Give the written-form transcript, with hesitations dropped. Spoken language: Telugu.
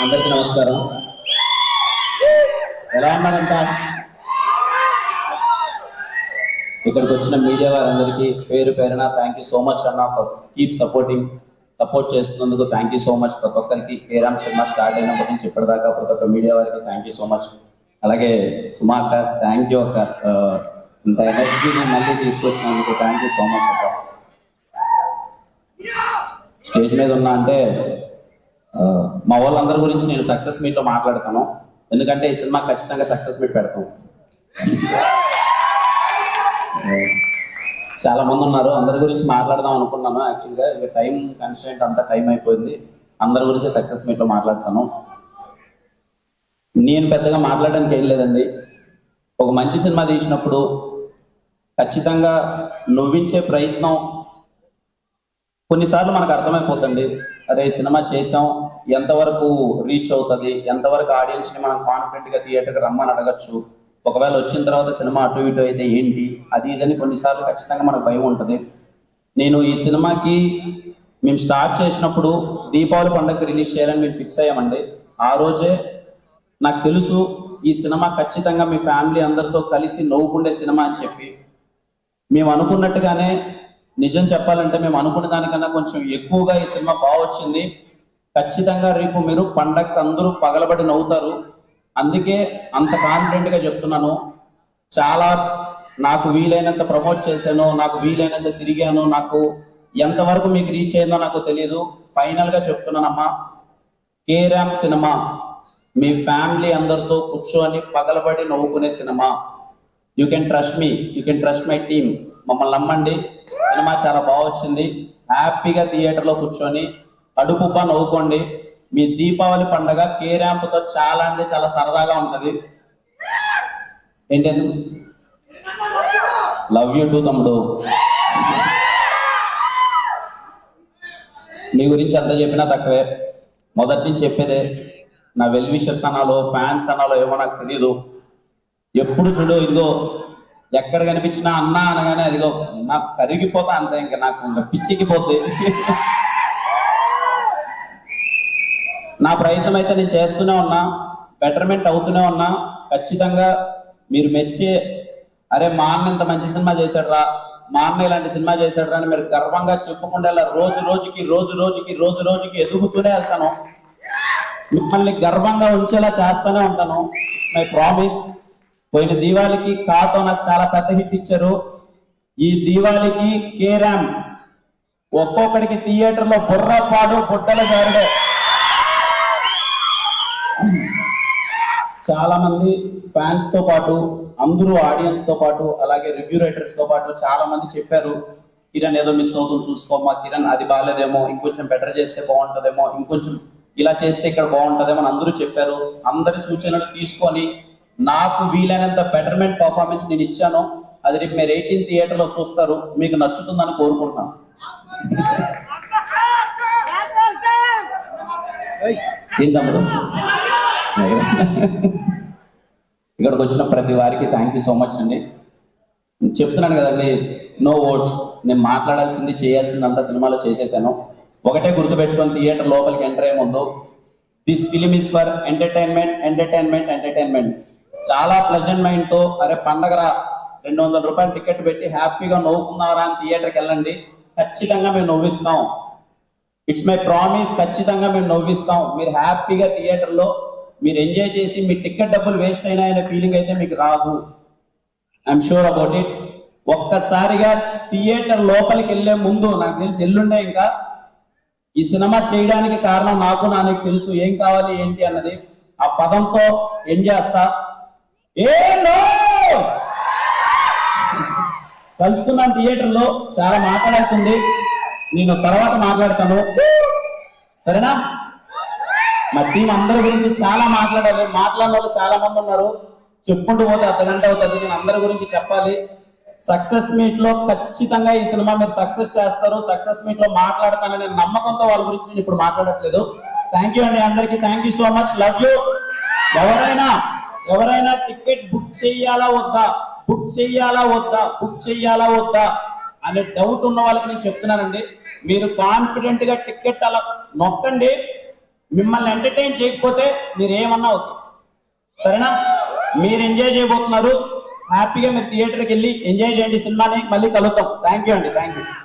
అందరికీ నమస్కారం. ఎలా ఉన్నారంట? ఇక్కడికి వచ్చిన మీడియా వారందరికీ పేరు పేరున థ్యాంక్ యూ సో మచ్ అన్న ఫర్ కీప్ సపోర్ట్ చేస్తున్నందుకు థ్యాంక్ యూ సో మచ్. ప్రతి ఒక్కరికి కేరామ్ సినిమా స్టార్ట్ అయినప్పటి నుంచి ఇప్పటిదాకా ప్రతి ఒక్క మీడియా వారికి థ్యాంక్ యూ సో మచ్. అలాగే సుమా అక్క థ్యాంక్ యూ అక్క, ఇంత ఎనర్జీని మళ్ళీ తీసుకొచ్చినందుకు థ్యాంక్ యూ సో మచ్ అక్క. స్టేజ్ మీద ఉన్నా అంటే మా వాళ్ళందరి గురించి నేను సక్సెస్ మీట్లో మాట్లాడతాను, ఎందుకంటే ఈ సినిమా ఖచ్చితంగా సక్సెస్ మీట్ పెడతాం. చాలా మంది ఉన్నారు, అందరి గురించి మాట్లాడదాం అనుకున్నాను. యాక్చువల్గా ఇక టైం కన్స్టెంట్ అంతా టైం అయిపోయింది, అందరి గురించి సక్సెస్ మీట్లో మాట్లాడతాను. నేను పెద్దగా మాట్లాడడానికి ఏం లేదండి. ఒక మంచి సినిమా తీసినప్పుడు ఖచ్చితంగా నవ్వించే ప్రయత్నం కొన్నిసార్లు మనకు అర్థమైపోతుంది. అదే సినిమా చేసాం, ఎంతవరకు రీచ్ అవుతుంది, ఎంతవరకు ఆడియన్స్ని మనం కాన్ఫిడెంట్గా థియేటర్కి రమ్మని అడగచ్చు, ఒకవేళ వచ్చిన తర్వాత సినిమా అటు ఇటు అయితే ఏంటి, అది ఇదని కొన్నిసార్లు ఖచ్చితంగా మనకు భయం ఉంటుంది. నేను ఈ సినిమాకి మేము స్టార్ట్ చేసినప్పుడు దీపావళి పండుగకి రిలీజ్ చేయాలని మేము ఫిక్స్ అయ్యామండి. ఆ రోజే నాకు తెలుసు ఈ సినిమా ఖచ్చితంగా మీ ఫ్యామిలీ అందరితో కలిసి నవ్వుకుండే సినిమా అని చెప్పి. మేము అనుకున్నట్టుగానే, నిజం చెప్పాలంటే మేము అనుకున్న దానికన్నా కొంచెం ఎక్కువగా ఈ సినిమా బాగా వచ్చింది. ఖచ్చితంగా రేపు మీరు పండగకి అందరూ పగలబడి నవ్వుతారు. అందుకే అంత కాన్ఫిడెంట్గా చెప్తున్నాను. చాలా నాకు వీలైనంత ప్రమోట్ చేశాను, నాకు వీలైనంత తిరిగాను, నాకు ఎంతవరకు మీకు రీచ్ అయిందో నాకు తెలియదు. ఫైనల్గా చెప్తున్నానమ్మా, కేరామ్ సినిమా మీ ఫ్యామిలీ అందరితో కూర్చొని పగలబడి నవ్వుకునే cinema. You can trust me, you can trust my team. మమ్మల్ని నమ్మండి, సినిమా చాలా బాగా వచ్చింది. హ్యాపీగా థియేటర్లో కూర్చొని అడుపుపా నవ్వుకోండి. మీ దీపావళి పండగ కేరాంప్తో చాలా అంటే చాలా సరదాగా ఉంటుంది. ఏంటండి, లవ్ యూ టూ తమ్ముడు. మీ గురించి అంత చెప్పినా తక్కువే. మొదటి నుంచి చెప్పేదే, నా వెల్ విషర్స్ అనాలో ఫ్యాన్స్ అనాలో ఏమో నాకు తెలీదు. ఎప్పుడు చూడు ఇదిగో ఎక్కడ కనిపించినా అన్నా అనగానే అదిగో నాకు కరిగిపోతా, అంతే. ఇంకా నాకు పిచ్చికిపోతే నా ప్రయత్నం అయితే నేను చేస్తూనే ఉన్నా, బెటర్మెంట్ అవుతూనే ఉన్నా. ఖచ్చితంగా మీరు మెచ్చే, అరే మా అన్న ఇంత మంచి సినిమా చేశాడురా, మా అన్న ఇలాంటి సినిమా చేశాడురా అని మీరు గర్వంగా చెప్పుకుంటే రోజు రోజుకి ఎదుగుతూనే వెళ్తాను. మిమ్మల్ని గర్వంగా ఉంచేలా చేస్తూనే ఉంటాను. My promise. పోయిన దీవాళికి కాతో నాకు చాలా పెద్ద హిట్ ఇచ్చారు. ఈ దీవాళికి కేరామ్ ఒక్కొక్కడికి థియేటర్లో బుర్రపాడు బుట్టల జారుడే. చాలా మంది ఫ్యాన్స్ తో పాటు, అందరూ ఆడియన్స్ తో పాటు, అలాగే రివ్యూ రైటర్స్ తో పాటు చాలా మంది చెప్పారు, కిరణ్ ఏదో మిస్ అవుతుంది చూసుకోమా, కిరణ్ అది బాగాలేదేమో, ఇంకొంచెం బెటర్ చేస్తే బాగుంటుందేమో, ఇంకొంచెం ఇలా చేస్తే ఇక్కడ బాగుంటుందేమో అని అందరూ చెప్పారు. అందరి సూచనలు తీసుకొని నాకు వీలైనంత బెటర్మెంట్ పర్ఫార్మెన్స్ నేను ఇచ్చాను. అది రేపు మీరు 18 థియేటర్లో చూస్తారు, మీకు నచ్చుతుందని కోరుకుంటున్నాను. ఏం తమ్ముడు, ఇక్కడికి వచ్చిన ప్రతి వారికి థ్యాంక్ యూ సో మచ్ అండి. చెప్తున్నాను కదండి, నో వర్డ్స్. నేను మాట్లాడాల్సింది చేయాల్సిందంతా సినిమాలో చేసేసాను. ఒకటే గుర్తుపెట్టుకొని థియేటర్ లోపలికి ఎంటర్ అయ్యే ముందు, this film is for entertainment. చాలా ప్లెజెంట్ మైండ్తో, అరే పండగరా 200 రూపాయలు టికెట్ పెట్టి హ్యాపీగా నవ్వుకున్నారా అని థియేటర్కి వెళ్ళండి. ఖచ్చితంగా మేము నవ్విస్తాం. ఇట్స్ మై ప్రామిస్, ఖచ్చితంగా మేము నవ్విస్తాం. మీరు హ్యాపీగా థియేటర్లో మీరు ఎంజాయ్ చేసి మీ టికెట్ డబ్బులు వేస్ట్ అయినాయనే ఫీలింగ్ అయితే మీకు రాదు. I'm sure about it. ఒక్కసారిగా థియేటర్ లోపలికి వెళ్ళే ముందు, నాకు తెలిసి ఎల్లుండే ఇంకా ఈ సినిమా చేయడానికి కారణం నాకు నాన్నకి తెలుసు ఏం కావాలి ఏంటి అన్నది. ఆ పదంతో ఏం చేస్తా, కలుసుకున్నాను థియేటర్లో. చాలా మాట్లాడాల్సింది, నేను తర్వాత మాట్లాడతాను, సరేనా? మా టీం అందరి గురించి చాలా మాట్లాడాలి. మాట్లాడిన వాళ్ళు చాలా మంది ఉన్నారు, చెప్పుకుంటూ పోతే అర్ధగంట అవుతుంది. నేను అందరి గురించి చెప్పాలి. సక్సెస్ మీట్ లో ఖచ్చితంగా ఈ సినిమా మీరు సక్సెస్ చేస్తారు. సక్సెస్ మీట్ లో మాట్లాడతాననే నమ్మకంతో వాళ్ళ గురించి నేను ఇప్పుడు మాట్లాడట్లేదు. థ్యాంక్ యూ అండి అందరికి, thank you so much, love you. ఎవరైనా టికెట్ బుక్ చేయాలా వద్దా అనే డౌట్ ఉన్న వాళ్ళకి నేను చెప్తున్నానండి, మీరు కాన్ఫిడెంట్ గా టికెట్ అలా నొక్కండి. మిమ్మల్ని ఎంటర్టైన్ చేయకపోతే మీరు ఏమన్నా అవుతుంది. సరేనా? మీరు ఎంజాయ్ చేయబోతున్నారు, హ్యాపీగా మీరు థియేటర్కి వెళ్ళి ఎంజాయ్ చేయండి సినిమాని. మళ్ళీ కలుద్దాం. థ్యాంక్ యూ అండి, థ్యాంక్ యూ.